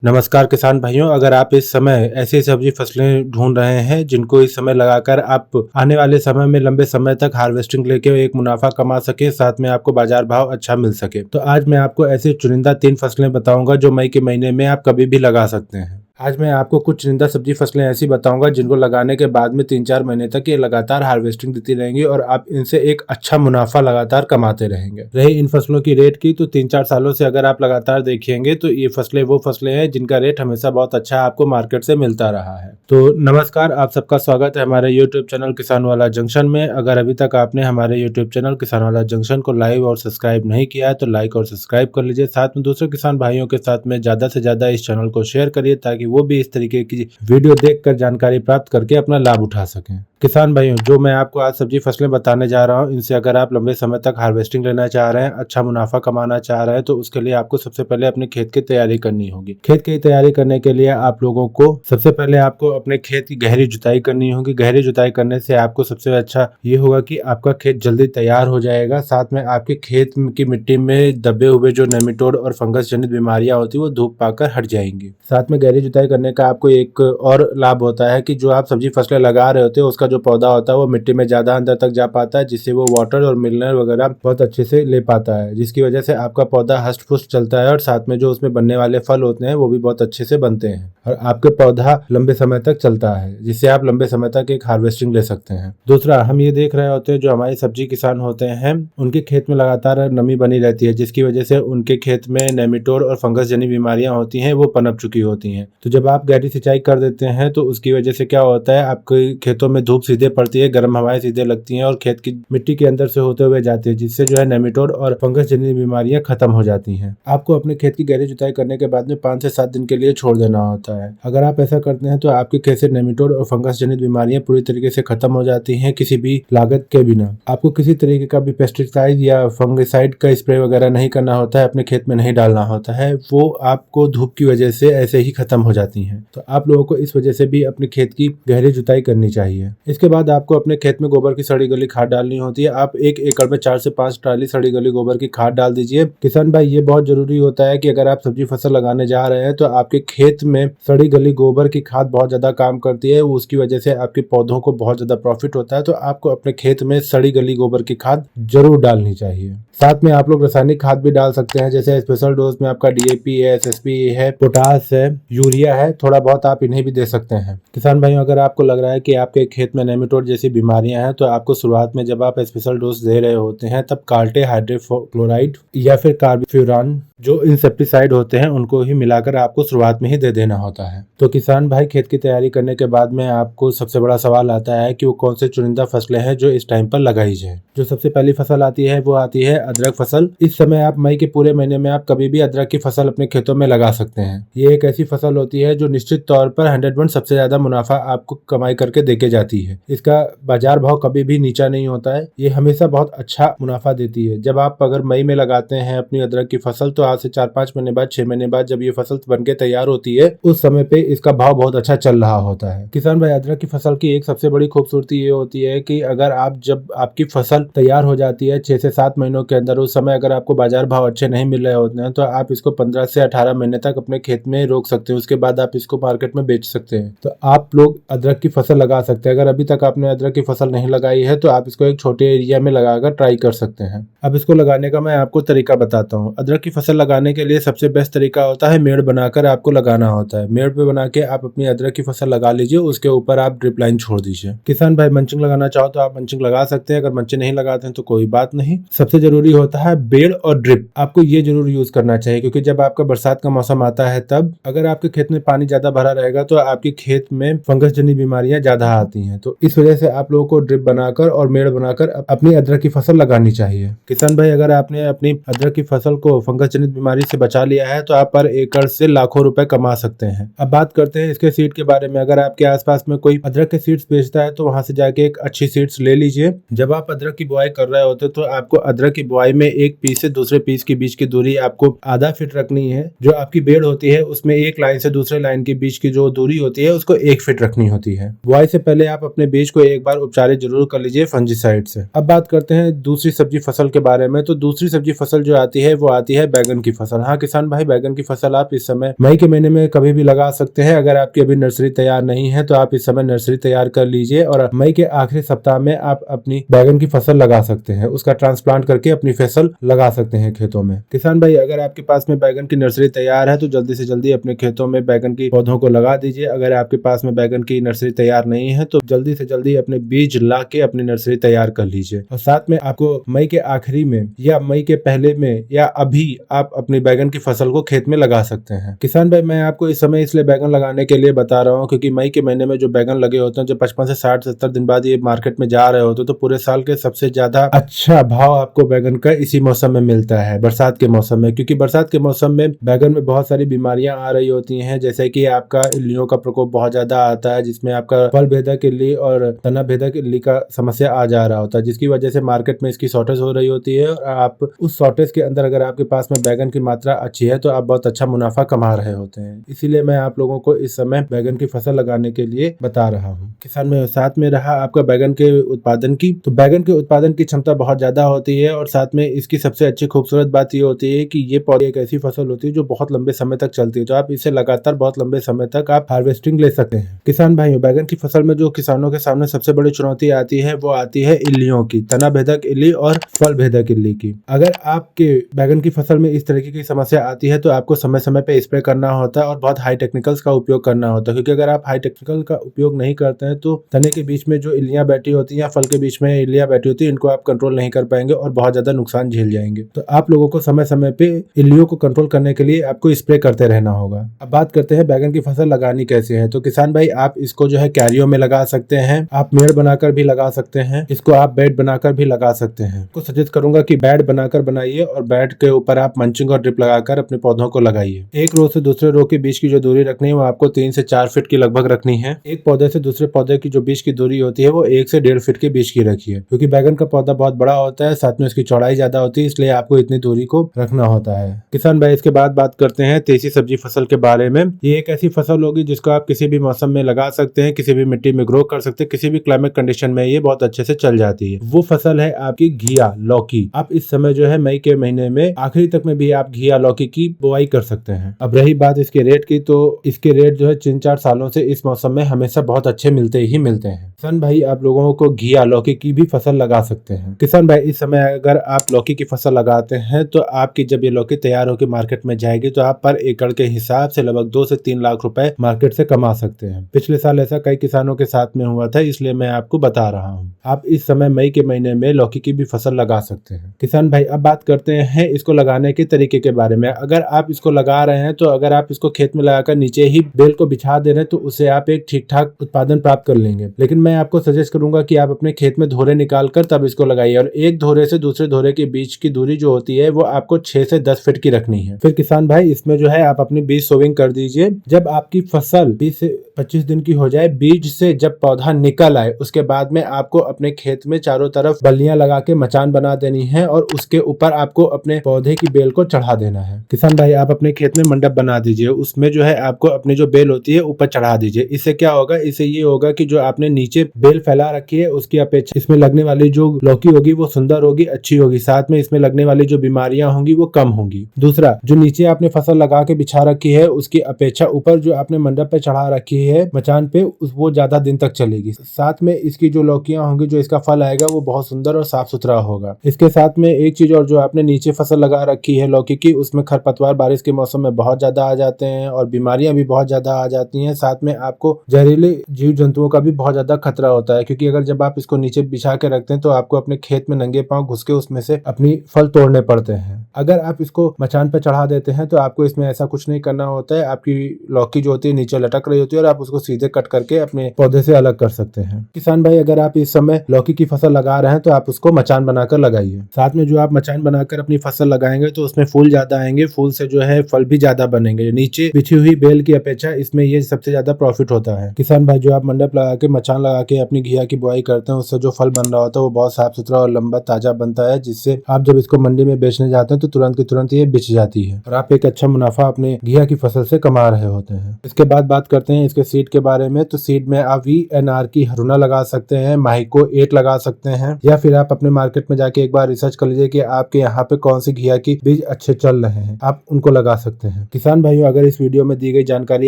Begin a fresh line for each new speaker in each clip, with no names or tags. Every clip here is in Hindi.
नमस्कार किसान भाइयों, अगर आप इस समय ऐसी सब्जी फसलें ढूंढ रहे हैं जिनको इस समय लगाकर आप आने वाले समय में लंबे समय तक हार्वेस्टिंग लेके एक मुनाफा कमा सके, साथ में आपको बाजार भाव अच्छा मिल सके, तो आज मैं आपको ऐसी चुनिंदा 3 फसलें बताऊंगा जो मई के महीने में आप कभी भी लगा सकते हैं। आज मैं आपको कुछ चुनिंदा सब्जी फसलें ऐसी बताऊंगा जिनको लगाने के बाद में 3-4 महीने तक ये लगातार हार्वेस्टिंग देती रहेंगी और आप इनसे एक अच्छा मुनाफा लगातार कमाते रहेंगे। रही इन फसलों की रेट की, तो 3-4 सालों से अगर आप लगातार देखेंगे तो ये फसलें वो फसलें हैं जिनका रेट हमेशा बहुत अच्छा आपको मार्केट से मिलता रहा है। तो नमस्कार, आप सबका स्वागत है हमारे यूट्यूब चैनल किसान वाला जंक्शन में। अगर अभी तक आपने हमारे यूट्यूब चैनल किसान वाला जंक्शन को लाइक और सब्सक्राइब नहीं किया है तो लाइक और सब्सक्राइब कर लीजिए। साथ में दूसरे किसान भाइयों के साथ में ज्यादा से ज्यादा इस चैनल को शेयर करिए ताकि वो भी इस तरीके की वीडियो देखकर जानकारी प्राप्त करके अपना लाभ उठा सकें। किसान भाइयों, जो मैं आपको आज सब्जी फसलें बताने जा रहा हूं, इनसे अगर आप लंबे समय तक हार्वेस्टिंग लेना चाह रहे हैं, अच्छा मुनाफा कमाना चाह रहे हैं, तो उसके लिए आपको सबसे पहले अपने खेत की तैयारी करनी होगी। खेत की तैयारी करने के लिए आप लोगों को सबसे पहले आपको अपने खेत की गहरी जुताई करनी होगी। गहरी जुताई करने से आपको सबसे अच्छा ये होगा कि आपका खेत जल्दी तैयार हो जाएगा। साथ में आपके खेत की मिट्टी में दबे हुए जो नेमेटोड और फंगस जनित बीमारियां होती है वो धूप पाकर हट जाएंगी। साथ में गहरी जुताई करने का आपको एक और लाभ होता है कि जो आप सब्जी फसलें लगा रहे होते हैं उसका जो पौधा होता है वो मिट्टी में ज्यादा अंदर तक जा पाता है, जिससे वो वाटर और मिनरल वगैरह बहुत अच्छे से ले पाता है, जिसकी वजह से आपका पौधा हष्ट पुष्ट चलता है और साथ में जो उसमें बनने वाले फल होते हैं वो भी बहुत अच्छे से बनते हैं और आपके पौधा लंबे समय तक चलता है, जिससे आप लंबे समय तक एक हार्वेस्टिंग ले सकते हैं। दूसरा, हम ये देख रहे होते हैं जो हमारे सब्जी किसान होते हैं उनके खेत में लगातार नमी बनी रहती है, जिसकी वजह से उनके खेत में नेमेटोड और फंगस जनित बीमारियां होती हैं वो पनप चुकी होती हैं। तो जब आप गहरी सिंचाई कर देते हैं तो उसकी वजह से क्या होता है, आपके खेतों में धूप सीधे पड़ती है, गर्म हवाएं सीधे लगती हैं और खेत की मिट्टी के अंदर से होते हुए जाती है, जिससे जो है नेमेटोड और फंगस जनित बीमारियां खत्म हो जाती हैं। आपको अपने खेत की गहरी जुताई करने के बाद में 5 से 7 दिन के लिए छोड़ देना होता है। अगर आप ऐसा करते हैं तो आपके खेत से नेमेटोड और फंगस जनित बीमारियां पूरी तरीके से खत्म हो जाती हैं, किसी भी लागत के बिना। आपको किसी तरीके का भी पेस्टिसाइड या फंगिसाइड का स्प्रे वगैरह नहीं करना होता है, अपने खेत में नहीं डालना होता है, वो आपको धूप की वजह से ऐसे ही खत्म हो जाती हैं। तो आप लोगों को इस वजह से भी अपने खेत की गहरी जुताई करनी चाहिए। इसके बाद आपको अपने खेत में गोबर की सड़ी गली खाद डालनी होती है। आप 1 एकड़ में 4 से 5 ट्राली सड़ी गली गोबर की खाद डाल दीजिए। किसान भाई, ये बहुत जरूरी होता है कि अगर आप सब्जी फसल लगाने जा रहे हैं तो आपके खेत में सड़ी गली गोबर की खाद बहुत ज्यादा काम करती है, उसकी वजह से आपके पौधों को बहुत ज्यादा प्रॉफिट होता है। तो आपको अपने खेत में सड़ी गली गोबर की खाद जरूर डालनी चाहिए। साथ में आप लोग रासायनिक खाद भी डाल सकते हैं, जैसे स्पेशल डोज में आपका डीएपी है, एसएसपी है, पोटास है, यूरिया है, थोड़ा बहुत आप इन्हें भी दे सकते हैं। किसान भाइयों, अगर आपको लग रहा है कि आपके खेत में नेमेटोड जैसी बीमारियां हैं तो आपको शुरुआत में जब आप स्पेशल डोज दे रहे होते हैं तब कार्टे हाइड्रोक्लोराइड या फिर कार्बोफ्यूरान जो इंसेक्टिसाइड होते हैं उनको ही मिलाकर आपको शुरुआत में ही दे देना होता है। तो किसान भाई, खेत की तैयारी करने के बाद में आपको सबसे बड़ा सवाल आता है कि वो कौन से चुनिंदा फसलें हैं जो इस टाइम पर लगाई जाए। जो सबसे पहली फसल आती है वो आती है अदरक फसल। इस समय आप मई के पूरे महीने में आप कभी भी अदरक की फसल अपने खेतों में लगा सकते हैं। ये एक ऐसी फसल होती है जो निश्चित तौर पर 100% सबसे ज्यादा मुनाफा आपको कमाई करके देके जाती है। इसका बाजार भाव कभी भी नीचा नहीं होता है, ये हमेशा बहुत अच्छा मुनाफा देती है। जब आप अगर मई में लगाते हैं अपनी अदरक की फसल तो आज से 4-5 महीने बाद, 6 महीने बाद जब ये फसल बनके तैयार होती है उस समय पे इसका भाव बहुत अच्छा चल रहा होता है। किसान भाई, अदरक की फसल की एक सबसे बड़ी खूबसूरती ये होती है कि अगर आप जब आपकी फसल तैयार हो जाती है 6 से 7 महीनों के अंदर, उस समय अगर आपको बाजार भाव अच्छे नहीं मिल रहे होते हैं तो आप इसको 15 से 18 महीने तक अपने खेत में रोक सकते हैं। उसके बाद आप इसको मार्केट में बेच सकते हैं। तो आप लोग अदरक की फसल लगा सकते हैं। अगर अभी तक आपने अदरक की फसल नहीं लगाई है तो आप इसको एक छोटे एरिया में लगाकर ट्राई कर सकते हैं। अब इसको लगाने का मैं आपको तरीका बताता हूँ। अदरक की फसल लगाने के लिए सबसे बेस्ट तरीका होता है मेड़ बनाकर आपको लगाना होता है। मेड़ पे बना के आप अपनी अदरक की फसल लगा लीजिए, उसके ऊपर आप ड्रिप लाइन छोड़ दीजिए। किसान भाई, मंचिंग लगाना चाहो तो आप मंचिंग लगा सकते हैं, अगर मंचिंग नहीं लगाते हैं तो कोई बात नहीं। सबसे जरूरी होता है बेड़ और ड्रिप, आपको ये जरूर यूज करना चाहिए, क्योंकि जब आपका बरसात का मौसम आता है तब अगर आपके खेत में पानी ज्यादा भरा रहेगा तो आपके खेत में फंगस जनित बीमारियां ज्यादा आती हैं। तो इस वजह से आप लोगों को ड्रिप बनाकर और मेड़ बनाकर अपनी अदरक की फसल लगानी चाहिए। किसान भाई, अगर आपने अपनी अदरक की फसल को फंगस जनित बीमारी से बचा लिया है तो आप पर एकड़ से लाखों रुपए कमा सकते हैं। अब बात करते हैं इसके सीड के बारे में। अगर आपके आसपास में कोई अदरक के सीड्स बेचता है तो वहां से जाके एक अच्छी सीड्स ले लीजिए। जब आप अदरक की बुआई कर रहे होते तो आपको अदरक की बुआई में एक पीस से दूसरे पीस के बीच की दूरी आपको आधा फीट रखनी है। जो आपकी बेड़ होती है उसमें एक लाइन से दूसरे लाइन के बीच की जो दूरी होती है उसको 1 फीट रखनी होती है। बुआई से पहले आप अपने बीज को एक बार उपचारित जरूर कर लीजिए फंजीसाइड से। अब बात करते हैं दूसरी सब्जी फसल के बारे में। तो दूसरी सब्जी फसल जो आती है वो आती है बैगन बैगन की फसल। हाँ किसान भाई, बैगन की फसल आप इस समय मई के महीने में कभी भी लगा सकते हैं। अगर आपकी अभी नर्सरी तैयार नहीं है तो आप इस समय नर्सरी तैयार कर लीजिए और मई के आखिरी सप्ताह में आप अपनी बैगन की फसल लगा सकते हैं। उसका ट्रांसप्लांट करके अपनी फसल लगा सकते हैं खेतों में। किसान भाई, अगर आपके पास में बैगन की नर्सरी तैयार है तो जल्दी से जल्दी अपने खेतों में बैगन की पौधों को लगा दीजिए। अगर आपके पास में बैगन की नर्सरी तैयार नहीं है तो जल्दी से जल्दी अपने बीज ला के अपनी नर्सरी तैयार कर लीजिए। और साथ में आपको मई के आखिरी में या मई के पहले में या अभी आप अपनी बैगन की फसल को खेत में लगा सकते हैं। किसान भाई, मैं आपको इस समय इसलिए बैगन लगाने के लिए बता रहा हूँ क्योंकि मई के महीने में जो बैगन लगे होते हैं, जो 55 से 60-70 दिन बाद ये मार्केट में जा रहे होते हैं, तो पूरे साल के सबसे ज्यादा अच्छा भाव आपको बैगन का इसी मौसम में मिलता है, बरसात के मौसम में। क्योंकि बरसात के मौसम में बैगन में बहुत सारी बीमारियां आ रही होती हैं, जैसे कि आपका इल्लियों का प्रकोप बहुत ज्यादा आता है, जिसमें आपका फल भेदक इल्ली और तना भेदक इल्ली का समस्या आ जा रहा होता है, जिसकी वजह से मार्केट में इसकी शॉर्टेज हो रही होती है। और आप उस शॉर्टेज के अंदर अगर आपके पास में बैगन की मात्रा अच्छी है तो आप बहुत अच्छा मुनाफा कमा रहे होते हैं। इसीलिए मैं आप लोगों को इस समय बैगन की फसल लगाने के लिए बता रहा हूँ। किसान में साथ में रहा आपका बैगन के उत्पादन की, तो बैगन के उत्पादन की क्षमता बहुत ज्यादा होती है और साथ में इसकी सबसे अच्छी खूबसूरत बात ये होती है कि ये पौधे एक ऐसी फसल होती है जो बहुत लंबे समय तक चलती है, तो आप इसे लगातार बहुत लंबे समय तक आप हार्वेस्टिंग ले सकते हैं। किसान भाइयों, बैगन की फसल में जो किसानों के सामने सबसे बड़ी चुनौती आती है वो आती है इल्लियों की, तना भेदक इल्ली और फल भेदक इल्ली की। अगर आपके बैगन की फसल में इस तरीके की समस्या आती है तो आपको समय समय पे स्प्रे करना होता है और बहुत हाई टेक्निकल्स का उपयोग करना होता है, क्योंकि अगर आप हाई टेक्निकल का उपयोग नहीं करते हैं तो तने के बीच में जो इल्लियां बैठी होती हैं या फल के बीच में इल्लियां बैठी होती है, इनको आप कंट्रोल नहीं कर पाएंगे और बहुत ज्यादा नुकसान झेल जाएंगे। तो आप लोगों को समय समय पे इल्लियों को कंट्रोल करने के लिए आपको स्प्रे करते रहना होगा। अब बात करते हैं बैगन की फसल लगानी कैसे है। तो किसान भाई, आप इसको जो है क्यारियों में लगा सकते हैं, आप मेड़ बनाकर भी लगा सकते हैं, इसको आप बेड बनाकर भी लगा सकते हैं। को सजेस्ट करूंगा कि बेड बनाकर बनाइए और बेड के ऊपर आप मंचिंग और ड्रिप लगाकर अपने पौधों को लगाइए। एक रो से दूसरे रो के बीच की जो दूरी रखनी है वो आपको 3 से 4 फीट की लगभग रखनी है। एक पौधे से दूसरे पौधे की जो बीच की दूरी होती है वो 1 से 1.5 फीट के बीच की रखिए, क्योंकि बैगन का पौधा बहुत बड़ा होता है, साथ में उसकी चौड़ाई ज्यादा होती है, इसलिए आपको इतनी दूरी को रखना होता है। किसान भाई, इसके बाद बात करते हैं देसी सब्जी फसल के बारे में। ये एक ऐसी फसल होगी जिसको आप किसी भी मौसम में लगा सकते हैं, किसी भी मिट्टी में ग्रो कर सकते हैं, किसी भी क्लाइमेट कंडीशन में ये बहुत अच्छे से चल जाती है। वो फसल है आपकी घिया लौकी। आप इस समय जो है मई के महीने में आखिरी तक में भी आप घिया लौकी की बुआई कर सकते हैं। अब रही बात इसके रेट की, तो इसके रेट जो है 3-4 सालों से इस मौसम में हमेशा बहुत अच्छे मिलते ही मिलते हैं। किसान भाई, आप लोगों को घिया लौकी की भी फसल लगा सकते हैं। किसान भाई, इस समय अगर आप लौकी की फसल लगाते हैं तो आपकी जब ये लौकी तैयार होकर मार्केट में जाएगी तो आप पर एकड़ के हिसाब से लगभग 2 से 3 लाख रुपए मार्केट से कमा सकते हैं। पिछले साल ऐसा कई किसानों के साथ में हुआ था, इसलिए मैं आपको बता रहा हूँ। आप इस समय मई के महीने में लौकी की भी फसल लगा सकते हैं। किसान भाई, अब बात करते हैं इसको लगाने के तरीके के बारे में। अगर आप इसको लगा रहे हैं तो अगर आप इसको खेत में लगाकर नीचे ही बेल को बिछा दे रहे हैं तो उससे आप एक ठीक ठाक उत्पादन प्राप्त कर लेंगे। लेकिन मैं आपको सजेस्ट करूंगा कि आप अपने खेत में धोरे निकाल कर तब इसको लगाइए और एक धोरे से दूसरे धोरे के बीच की दूरी जो होती है वो आपको 6 से 10 फीट की रखनी है। फिर किसान भाई, इसमें जो है आप अपनी बीज सोविंग कर दीजिए। जब आपकी फसल 20 से 25 दिन की हो जाए, बीज से जब पौधा निकल आए, उसके बाद में आपको अपने खेत में चारों तरफ बल्लियां लगा के मचान बना देनी है और उसके ऊपर आपको अपने पौधे की बेल को चढ़ा देना है। किसान भाई, आप अपने खेत में मंडप बना दीजिए, उसमें जो है आपको अपनी जो बेल होती है ऊपर चढ़ा दीजिए। इससे क्या होगा, इससे ये होगा कि जो आपने नीचे बेल फैला रखी है उसकी अपेक्षा इसमें लगने वाली जो लौकी होगी वो सुंदर होगी, अच्छी होगी, साथ में इसमें लगने वाली जो बीमारियां होंगी वो कम होंगी। दूसरा, जो नीचे आपने फसल लगा के बिछा रखी है उसकी अपेक्षा ऊपर जो आपने मंडप पे चढ़ा रखी है मचान पे, वो ज्यादा दिन तक चलेगी। साथ में इसकी जो लौकियां होंगी, जो इसका फल आएगा वो बहुत सुंदर और साफ सुथरा होगा। इसके साथ में एक चीज और, जो आपने नीचे फसल लगा रखी है लौकी की, उसमें खरपतवार बारिश के मौसम में बहुत ज्यादा आ जाते हैं और बीमारियां भी बहुत ज्यादा आ जाती हैं। साथ में आपको जहरीले जीव जंतुओं का भी बहुत ज्यादा खतरा होता है, क्योंकि अगर जब आप इसको नीचे बिछा के रखते हैं तो आपको अपने खेत में नंगे पांव घुस के उसमें से अपनी फल तोड़ने पड़ते हैं। अगर आप इसको मचान पे चढ़ा देते हैं तो आपको इसमें ऐसा कुछ नहीं करना होता है। आपकी लौकी जो होती है नीचे लटक रही होती है और आप उसको सीधे कट करके अपने पौधे से अलग कर सकते हैं। किसान भाई, अगर आप इस समय लौकी की फसल लगा रहे हैं तो आप उसको मचान बनाकर लगाइए। साथ में जो आप मचान बनाकर अपनी फसल लगाएंगे तो उसमें फूल ज्यादा आएंगे, फूल से जो है फल भी ज्यादा बनेंगे। नीचे बिछी हुई बेल की अपेक्षा इसमें ये सबसे ज्यादा प्रॉफिट होता है। किसान भाई, जो आप मंडप लगा के मचान लगा लगा के अपनी घिया की बुआई करते हैं, उससे जो फल बन रहा होता है वो बहुत साफ सुथरा और लंबा ताजा बनता है, जिससे आप जब इसको मंडी में बेचने जाते हैं तो तुरंत की तुरंत ये बिच जाती है और आप एक अच्छा मुनाफा अपने घिया की फसल से कमा रहे होते हैं। इसके बाद बात करते हैं इसके सीड के बारे में। तो सीड में आप VNR की हरूना लगा सकते हैं, माहिको 8 लगा सकते हैं, या फिर आप अपने मार्केट में जाके एक बार रिसर्च कर लीजिए कि आपके यहाँ पे कौन सी घिया की बीज अच्छे चल रहे हैं, आप उनको लगा सकते हैं। किसान भाइयों, अगर इस वीडियो में दी गई जानकारी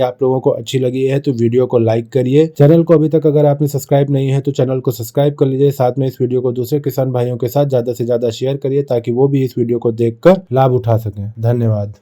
आप लोगों को अच्छी लगी है तो वीडियो को लाइक करिए। चैनल को अभी तक अगर आपने सब्सक्राइब नहीं है तो चैनल को सब्सक्राइब कर लीजिए। साथ में इस वीडियो को दूसरे किसान भाइयों के साथ ज्यादा से ज्यादा शेयर करिए ताकि वो भी इस वीडियो को देखकर लाभ उठा सकें। धन्यवाद।